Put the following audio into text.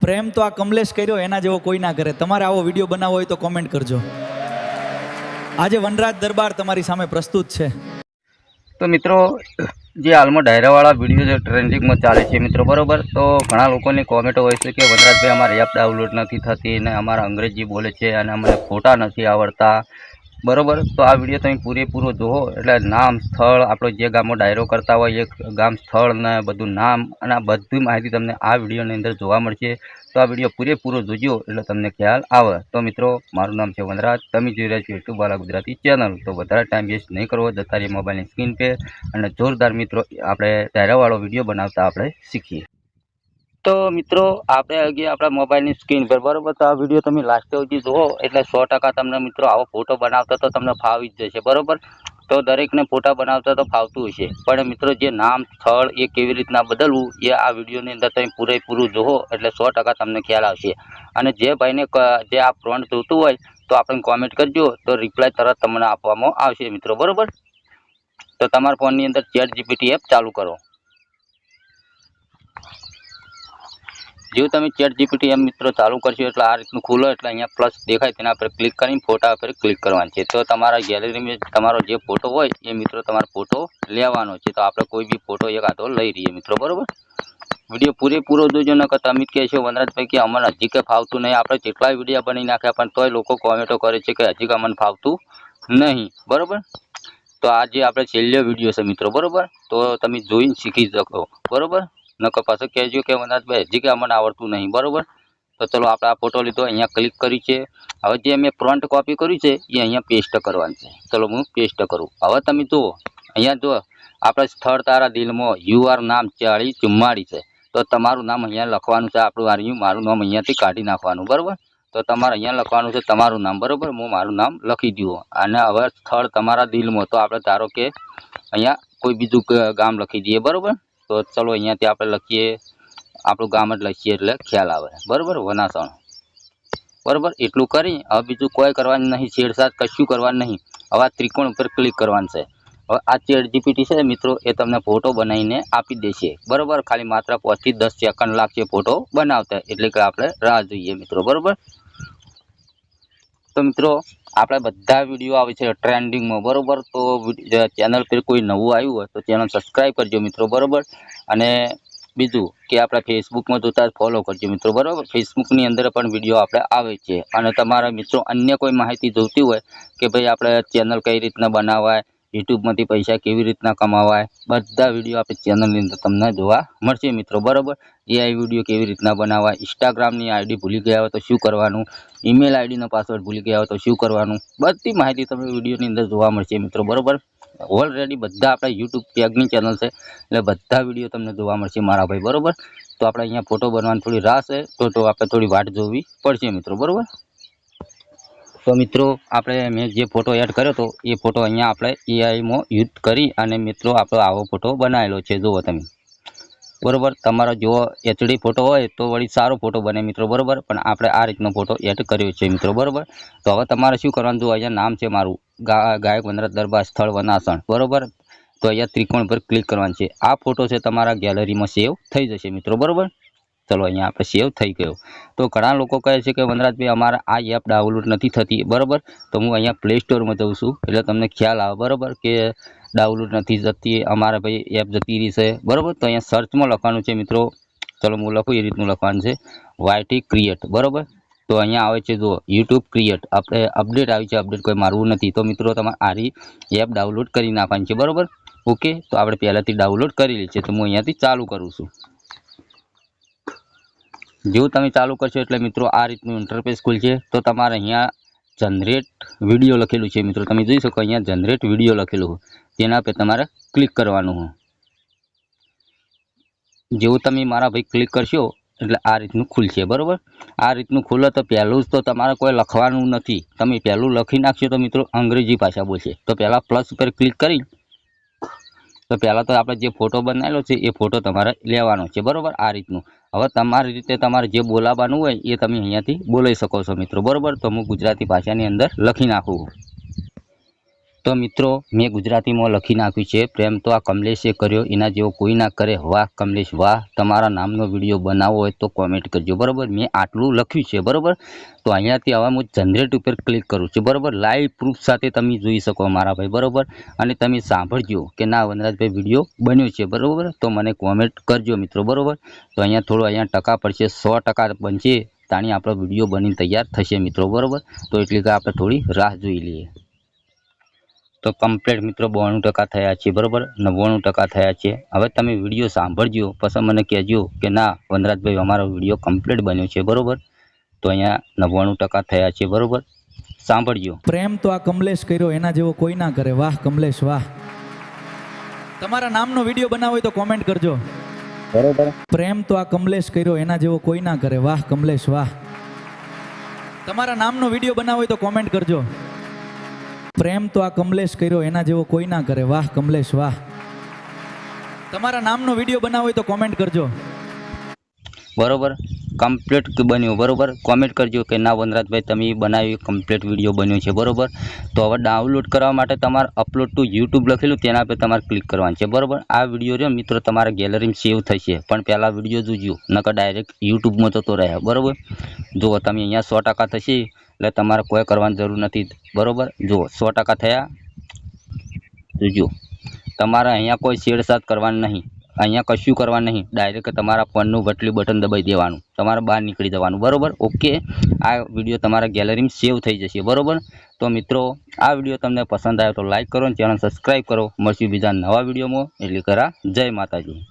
પ્રેમ તો આ કમલેશ કર્યો એના જેવો કોઈ ના કરે. તમારે આવો વિડીયો બનાવવો હોય તો કોમેન્ટ કરજો. આજે વનરાજ દરબાર તમારી સામે પ્રસ્તુત છે. તો મિત્રો જે હાલમાં ડાયરાવાળા વિડીયો જે ટ્રેન્ડિંગમાં ચાલે છે મિત્રો બરાબર, તો ઘણા લોકોની કોમેન્ટો હોય છે કે વનરાજભાઈ અમારે એપ ડાઉનલોડ નથી થતી અને અમારા અંગ્રેજી બોલે છે અને અમને ફોટા નથી આવડતા બરાબર. તો આ વિડીયો તમે પૂરેપૂરો જુઓ એટલે નામ સ્થળ આપણો જે ગામમાં ડાયરો કરતા હોય એ ગામ સ્થળ ને બધું નામ અને આ બધી માહિતી તમને આ વિડીયોની અંદર જોવા મળશે. તો આ વિડીયો પૂરેપૂરો જોજો એટલે તમને ખ્યાલ આવે. તો મિત્રો મારું નામ છે વનરાજ, તમે જોઈ રહ્યા છો યુટ્યુબ વાળા ગુજરાતી ચેનલ. તો વધારે ટાઈમ વેસ્ટ નહીં કરવો, જતા રહીએ મોબાઈલની સ્ક્રીન પે અને જોરદાર મિત્રો આપણે ડાયરાવાળો વિડીયો બનાવતા આપણે શીખીએ. તો મિત્રો આપણે હજી આપણા મોબાઈલની સ્ક્રીન પર બરાબર, તો આ વિડીયો તમે લાસ્ટ સુધી જુઓ એટલે 100% તમને મિત્રો આવો ફોટો બનાવતા તો તમને ફાવી જ જશે બરાબર. તો દરેકને ફોટા બનાવતા તો ફાવતું હશે, પણ મિત્રો જે નામ સ્થળ એ કેવી રીતના બદલવું એ આ વિડીયોની અંદર તમે પૂરેપૂરું જુઓ એટલે 100% તમને ખ્યાલ આવશે. અને જે ભાઈને જે આ ફ્રોન્ટ જોતું હોય તો આપણે કોમેન્ટ કરજો, તો રિપ્લાય તરત તમને આપવામાં આવશે મિત્રો બરાબર. તો તમારા ફોનની અંદર ChatGPT એપ ચાલુ કરો. જો તમે ChatGPT એમ મિત્રો ચાલુ કરશો એટલે આ રીતનું ખુલો એટલે અહીંયા પ્લસ દેખાય તેના પર ક્લિક કરીને ફોટા પર ક્લિક કરવાનું છે. તો તમારા ગેલેરીમાં તમારો જે ફોટો હોય એ મિત્રો તમારો ફોટો લેવાનો છે. તો આપણે કોઈ બી ફોટો એક આધો લઈ રહીએ મિત્રો બરાબર. વિડીયો પૂરેપૂરો જોજો, નકર તમે કહેશો વનરાજભાઈ કે અમને હજી કંઈ ફાવતું નહીં. આપણે જેટલાય વિડીયો બની નાખ્યા પણ તોય લોકો કોમેન્ટો કરે છે કે હજી અમને ફાવતું નહીં બરાબર. તો આ જે આપણે છેલ્લો વિડીયો છે મિત્રો બરાબર, તો તમે જોઈને શીખી શકો બરાબર. નકર પાછું કહેજો કે વનરાજભાઈ હજી કે અમને આવડતું નહીં બરાબર. તો ચલો આપણે આ ફોટો લીધો, અહીંયા ક્લિક કરી છે. હવે જે મેં ફ્રન્ટ કોપી કર્યું છે એ અહીંયા પેસ્ટ કરવાનું છે. ચલો હું પેસ્ટ કરું. હવે તમે જુઓ અહીંયા જુઓ આપણે સ્થળ તારા દિલમાં UR નામ 4044 છે. તો તમારું નામ અહીંયા લખવાનું છે. આપણું આર્યું મારું નામ અહીંયાથી કાઢી નાખવાનું બરાબર. તો તમારે અહીંયા લખવાનું છે તમારું નામ બરાબર. હું મારું નામ લખી દઉં. અને હવે સ્થળ તમારા દિલમાં, તો આપણે ધારો કે અહીંયા કોઈ બીજું ગામ લખી દઈએ બરાબર. તો ચલો અહીંયાથી આપણે લખીએ આપણું ગામ જ લખીએ એટલે ખ્યાલ આવે બરાબર, વનાસણ બરાબર. એટલું કરી હવે બીજું કોઈ કરવાનું નહીં, છેડછાડ કશું કરવાનું નહીં. હવે આ ત્રિકોણ ઉપર ક્લિક કરવાનું છે. હવે આ ChatGPT છે મિત્રો એ તમને ફોટો બનાવીને આપી દેશે બરાબર. ખાલી માત્ર 5 થી 10 સેકન્ડ લાગશે ફોટો બનાવતા, એટલે કે આપણે રાહ જોઈએ મિત્રો બરાબર. તો મિત્રો આપણે બધા વિડીયો આવે છે ટ્રેન્ડિંગમાં બરાબર. તો ચેનલ પર કોઈ નવું આવ્યું હોય તો ચેનલ સબસ્ક્રાઈબ કરજો મિત્રો બરાબર. અને બીજું કે આપણે ફેસબુકમાં જોતા ફોલો કરજો મિત્રો બરાબર. ફેસબુકની અંદર પણ વિડીયો આપણે આવે છે. અને તમારા મિત્રો અન્ય કોઈ માહિતી જોઈતી હોય કે ભાઈ આપણે ચેનલ કઈ રીતના બનાવાય, યુટ્યુબમાંથી પૈસા કેવી રીતના કમાવાય, બધા વિડીયો આપણે ચેનલની અંદર તમને જોવા મળશે મિત્રો બરાબર. AI વિડીયો કેવી રીતના બનાવાય, ઇન્સ્ટાગ્રામની ID ભૂલી ગયા હોય તો શું કરવાનું, ઈમેલ IDનો પાસવર્ડ ભૂલી ગયા હોય તો શું કરવાનું, બધી માહિતી તમને વિડીયોની અંદર જોવા મળશે મિત્રો બરાબર. ઓલરેડી બધા આપણા યુટ્યુબ પેજની ચેનલ છે એટલે બધા વિડીયો તમને જોવા મળશે મારા ભાઈ બરાબર. તો આપણે અહીંયા ફોટો બનવાની થોડી રાહ છે, તો આપણે થોડી વાટ જોવી પડશે મિત્રો બરાબર. તો મિત્રો આપણે મેં જે ફોટો એડ કર્યો હતો એ ફોટો અહીંયા આપણે AIમાં યુઝ કરી અને મિત્રો આપણો આવો ફોટો બનાવેલો છે જુઓ તમે બરાબર. તમારો જો HD ફોટો હોય તો વળી સારો ફોટો બને મિત્રો બરાબર, પણ આપણે આ રીતનો ફોટો એડ કર્યો છે મિત્રો બરાબર. તો હવે તમારે શું કરવાનું, જો અહીંયા નામ છે મારું ગાયક વનરાજ દરબાર, સ્થળ વનાસણ બરાબર. તો અહીંયા ત્રિકોણ પર ક્લિક કરવાનું છે. આ ફોટો છે તમારા ગેલેરીમાં સેવ થઈ જશે મિત્રો બરાબર. ચલો અહીંયા આપણે સેવ થઈ ગયો. તો ઘણા લોકો કહે છે કે વનરાજભાઈ અમારે આ એપ ડાઉનલોડ નથી થતી બરાબર. તો હું અહીંયા પ્લે સ્ટોરમાં જઉં છું એટલે તમને ખ્યાલ આવે બરાબર કે ડાઉનલોડ નથી થતી, અમારે ભાઈ એપ જતી રહી છે બરાબર. તો અહીંયા સર્ચમાં લખવાનું છે મિત્રો, ચલો હું લખું એ રીતનું લખવાનું છે YT ક્રિએટ બરાબર. તો અહીંયા આવે છે જો યુટ્યુબ ક્રિએટ, આપણે અપડેટ આવી છે, અપડેટ કોઈ મારવું નથી. તો મિત્રો તમારે આરી એપ ડાઉનલોડ કરી નાખવાની છે બરાબર. ઓકે, તો આપણે પહેલાંથી ડાઉનલોડ કરેલી છે, તો હું અહીંયાથી ચાલુ કરું છું. જેવું તમે ચાલુ કરશો એટલે મિત્રો આ રીતનું ઇન્ટરફેસ ખુલશે. તો તમારે અહીંયા જનરેટ વિડીયો લખેલું છે મિત્રો, તમે જોઈ શકો અહીંયા જનરેટ વિડીયો લખેલું, તેના પર તમારે ક્લિક કરવાનું હોય. જેવું તમે મારા ભાઈ ક્લિક કરશો એટલે આ રીતનું ખુલશે બરાબર. આ રીતનું ખુલે તો પહેલું જ તો તમારે કોઈ લખવાનું નથી, તમે પહેલું લખી નાખશો તો મિત્રો અંગ્રેજી ભાષા બોલશે. તો પહેલાં પ્લસ ઉપર ક્લિક કરી તો પહેલાં તો આપણે જે ફોટો બનાવેલો છે એ ફોટો તમારે લેવાનો છે બરાબર. આ રીતનું હવે તમારી રીતે તમારે જે બોલાવવાનું હોય એ તમે અહીંયાથી બોલાવી શકો છો મિત્રો બરાબર. તો હું ગુજરાતી ભાષાની અંદર લખી નાખું. તો મિત્રો મેં ગુજરાતીમાં લખી નાખ્યું છે, પ્રેમ તો આ કમલેશે કર્યો, એના જેવો કોઈ ના કરે, વાહ કમલેશ વાહ. તમારા નામનો વિડીયો બનાવવો હોય તો કોમેન્ટ કરજો, બરાબર. મેં આટલું લખ્યું છે, બરાબર. તો અહીંયાથી હવે હું જનરેટ ઉપર ક્લિક કરું છું, બરાબર. લાઈવ પ્રૂફ સાથે તમે જોઈ શકો મારા ભાઈ, બરાબર. અને તમે સાંભળજો કે ના વનરાજભાઈ વિડીયો બન્યો છે, બરાબર. તો મને કોમેન્ટ કરજો મિત્રો, બરાબર. તો અહીંયા થોડું અહીંયા ટકા પડશે, 100% બનશે તાણી આપણો વિડીયો બનીને તૈયાર થશે મિત્રો, બરાબર. તો એટલે કે આપણે થોડી રાહ જોઈ લઈએ. તો કમ્પ્લીટ મિત્રો 92% થયા છે, બરાબર. 99% થયા છે. હવે તમે વિડીયો સાંભળજો, પછી મને કહેજો કે ના વનરાજભાઈ અમારો વિડીયો કમ્પ્લીટ બન્યો છે, બરાબર. તો અહીંયા 99% થયા છે, બરાબર. સાંભળજો. પ્રેમ તો આ કમલેશ કર્યો, એના જેવો કોઈ ના કરે, વાહ કમલેશ વાહ. તમારા નામનો વિડીયો બનાવો હોય તો કોમેન્ટ કરજો, બરાબર. પ્રેમ તો આ કમલેશ કર્યો, એના જેવો કોઈ ના કરે, વાહ કમલેશ વાહ. તમારા નામનો વિડીયો બનાવો હોય તો કોમેન્ટ કરજો, પ્રેમ તો આ કમલેશ કર્યો, એના જેવો કોઈ ના કરે, વાહ કમલેશ વાહ. તમારા નામનો વિડીયો બનાવો હોય તો કોમેન્ટ કરજો, બરાબર. કમ્પ્લીટ બન્યું, બરાબર. કોમેન્ટ કરજો કે ના વનરાજભાઈ તમે બનાવી કમ્પ્લીટ વિડીયો બન્યો છે, બરાબર. તો હવે ડાઉનલોડ કરવા માટે તમારે અપલોડ ટુ યુટ્યુબ લખેલું તેના પર તમારે ક્લિક કરવાનું છે, બરાબર. આ વિડીયો રહ્યો મિત્રો તમારા ગેલેરીમાં સેવ થશે, પણ પહેલાં વિડીયો જોજો, નકર ડાયરેક્ટ યુટ્યુબમાં જતો રહે, બરાબર. જુઓ તમે અહીંયા 100% થશે એટલે તમારે કોઈ કરવાની જરૂર નથી, બરાબર. જુઓ 100% થયા, જોજો. તમારે અહીંયા કોઈ છેડછાડ કરવાની નહીં, અહીંયા કશું કરવાનું નહીં, ડાયરેક્ટ તમારા ફોનનું વટલું બટન દબાઈ દેવાનું, તમારે બહાર નીકળી જવાનું, બરાબર. ઓકે, આ વિડીયો તમારા ગેલેરીમાં સેવ થઈ જશે, બરાબર. તો મિત્રો આ વિડીયો તમને પસંદ આવ્યો તો લાઈક કરો અને ચેનલ સબસ્ક્રાઈબ કરો. મળશું બીજા નવા વિડીયોમાં. એટલે કરા જય માતાજી.